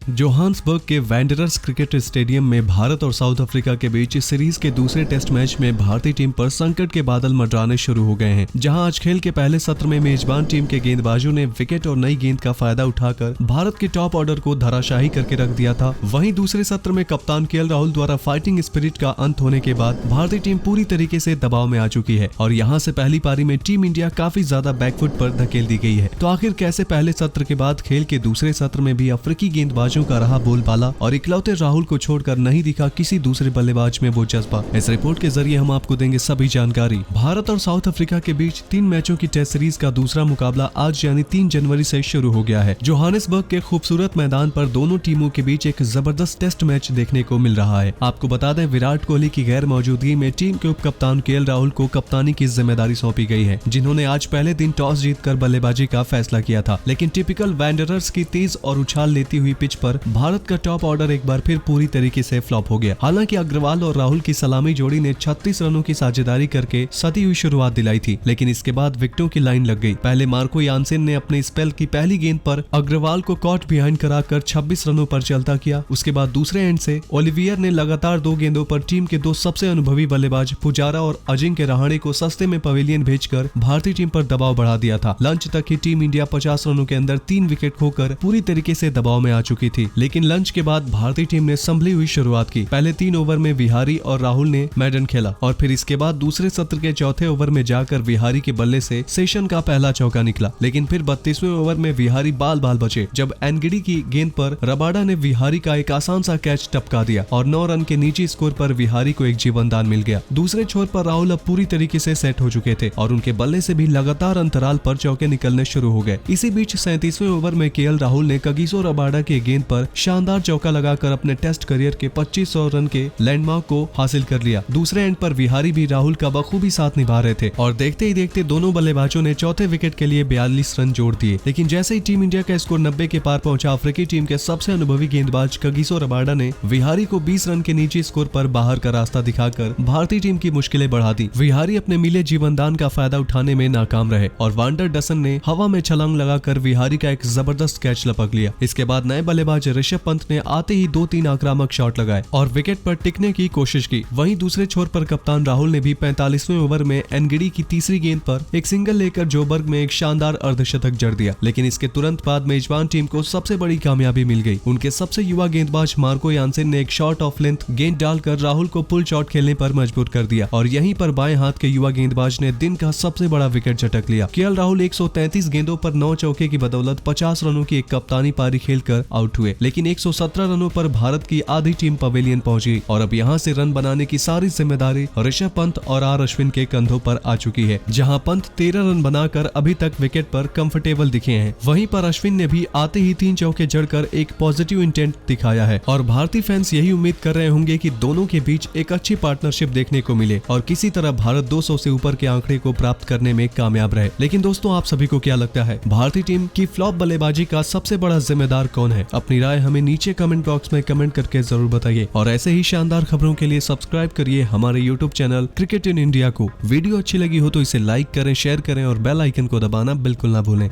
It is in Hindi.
जोहान्सबर्ग के वैंडरर्स क्रिकेट स्टेडियम में भारत और साउथ अफ्रीका के बीच सीरीज के दूसरे टेस्ट मैच में भारतीय टीम पर संकट के बादल मंडराने शुरू हो गए हैं। जहां आज खेल के पहले सत्र में मेजबान टीम के गेंदबाजों ने विकेट और नई गेंद का फायदा उठाकर भारत के टॉप ऑर्डर को धराशाही करके रख दिया था। वहीं दूसरे सत्र में कप्तान केएल राहुल द्वारा फाइटिंग स्पिरिट का अंत होने के बाद भारतीय टीम पूरी तरीके से दबाव में आ चुकी है और यहां से पहली पारी में टीम इंडिया काफी ज्यादा बैकफुट पर धकेल दी गई है। तो आखिर कैसे पहले सत्र के बाद खेल के दूसरे सत्र में भी अफ्रीकी गेंदबाजों का रहा बोलबाला और इकलौते राहुल को छोड़कर नहीं दिखा किसी दूसरे बल्लेबाज में वो जज्बा। इस रिपोर्ट के जरिए हम आपको देंगे सभी जानकारी। भारत और साउथ अफ्रीका के बीच 3 मैचों की टेस्ट सीरीज का दूसरा मुकाबला आज यानी 3 जनवरी से शुरू हो गया है। जोहान्सबर्ग के खूबसूरत मैदान पर दोनों टीमों के बीच एक जबरदस्त टेस्ट मैच देखने को मिल रहा है। आपको बता दें, विराट कोहली की गैर मौजूदगी में टीम के उप कप्तान केएल राहुल को कप्तानी की जिम्मेदारी सौंपी गई है, जिन्होंने आज पहले दिन टॉस जीतकर बल्लेबाजी का फैसला किया था। लेकिन टिपिकल वैंडरर्स की तेज और उछाल लेती हुई पिच पर भारत का टॉप ऑर्डर एक बार फिर पूरी तरीके से फ्लॉप हो गया। हालांकि अग्रवाल और राहुल की सलामी जोड़ी ने 36 रनों की साझेदारी करके सती हुई शुरुआत दिलाई थी, लेकिन इसके बाद विकेटों की लाइन लग गई। पहले मार्को यानसेन ने अपने स्पेल की पहली गेंद पर अग्रवाल को कॉट बिहाइंड कराकर 26 रनों पर चलता किया। उसके बाद दूसरे एंड से ओलिवियर ने लगातार 2 गेंदों पर टीम के 2 सबसे अनुभवी बल्लेबाज पुजारा और अजिंक्य रहाणे को सस्ते में पवेलियन भेजकर भारतीय टीम पर दबाव बढ़ा दिया था। लंच तक ही टीम इंडिया 50 रनों के अंदर 3 विकेट खोकर पूरी तरीके से दबाव में आ चुकी थी। लेकिन लंच के बाद भारतीय टीम ने संभली हुई शुरुआत की। पहले 3 ओवर में विहारी और राहुल ने मैडन खेला और फिर इसके बाद दूसरे सत्र के चौथे ओवर में जाकर विहारी के बल्ले से सेशन का पहला चौका निकला। लेकिन फिर 32वें ओवर में विहारी बाल बचे, जब एनगिडी की गेंद पर रबाडा ने विहारी का एक आसान सा कैच टपका दिया और 9 रन के नीचे स्कोर पर विहारी को एक जीवनदान मिल गया। दूसरे छोर पर राहुल अब पूरी तरीके से सेट हो चुके थे और उनके बल्ले से भी लगातार अंतराल पर चौके निकलने शुरू हो गए। इसी बीच 37वें ओवर में केएल राहुल ने कगिसो रबाडा के गेंद पर शानदार चौका लगाकर अपने टेस्ट करियर के 2500 रन के लैंडमार्क को हासिल कर लिया। दूसरे एंड पर विहारी भी राहुल का बखूबी साथ निभा रहे थे और देखते ही देखते दोनों बल्लेबाजों ने चौथे विकेट के लिए 42 रन जोड़ दिए। लेकिन जैसे ही टीम इंडिया का स्कोर 90 के पार पहुंचा, अफ्रीकी टीम के सबसे अनुभवी गेंदबाज कगिसो रबाडा ने विहारी को 20 रन के नीचे स्कोर पर बाहर का रास्ता दिखाकर भारतीय टीम की मुश्किलें बढ़ा दी। विहारी अपने मिले जीवनदान का फायदा उठाने में नाकाम रहे और वांडर डसन ने हवा में छलांग लगाकर विहारी का एक जबरदस्त कैच लपक लिया। इसके बाद नए बल्लेबाज ऋषभ पंत ने आते ही 2-3 आक्रामक शॉट लगाए और विकेट पर टिकने की कोशिश की। वहीं दूसरे छोर पर कप्तान राहुल ने भी 45वें ओवर में एनगिडी की तीसरी गेंद पर एक सिंगल लेकर जोबर्ग में एक शानदार अर्धशतक जड़ दिया। लेकिन इसके तुरंत बाद मेजबान टीम को सबसे बड़ी कामयाबी मिल गई। उनके सबसे युवा गेंदबाज मार्को यानसेन ने एक शॉट ऑफ लेंथ गेंद डालकर राहुल को पुल शॉट खेलने पर मजबूर कर दिया और यहीं पर बाएं हाथ के युवा गेंदबाज ने दिन का सबसे बड़ा विकेट झटक लिया। केएल राहुल 133 गेंदों पर 9 चौके की बदौलत 50 रनों की एक कप्तानी पारी खेलकर आउट हुए। लेकिन 117 रनों पर भारत की आधी टीम पवेलियन पहुंची और अब यहां से रन बनाने की सारी जिम्मेदारी ऋषभ पंत और आर अश्विन के कंधों पर आ चुकी है। जहां पंत 13 रन बनाकर अभी तक विकेट पर कंफर्टेबल दिखे हैं, वहीं पर अश्विन ने भी आते ही 3 चौके जड़कर एक पॉजिटिव इंटेंट दिखाया है और भारतीय फैंस यही उम्मीद कर रहे होंगे कि दोनों के बीच एक अच्छी पार्टनरशिप देखने को मिले और किसी तरह भारत 200 से ऊपर के आंकड़े को प्राप्त करने में कामयाब रहे। लेकिन दोस्तों, आप सभी को क्या लगता है, भारतीय टीम की फ्लॉप बल्लेबाजी का सबसे बड़ा जिम्मेदार कौन है? अपनी राय हमें नीचे कमेंट बॉक्स में कमेंट करके जरूर बताइए और ऐसे ही शानदार खबरों के लिए सब्सक्राइब करिए हमारे YouTube channel cricket in India को। वीडियो अच्छी लगी हो तो इसे लाइक करें, शेयर करें और बेल आइकन को दबाना बिल्कुल ना भूलें।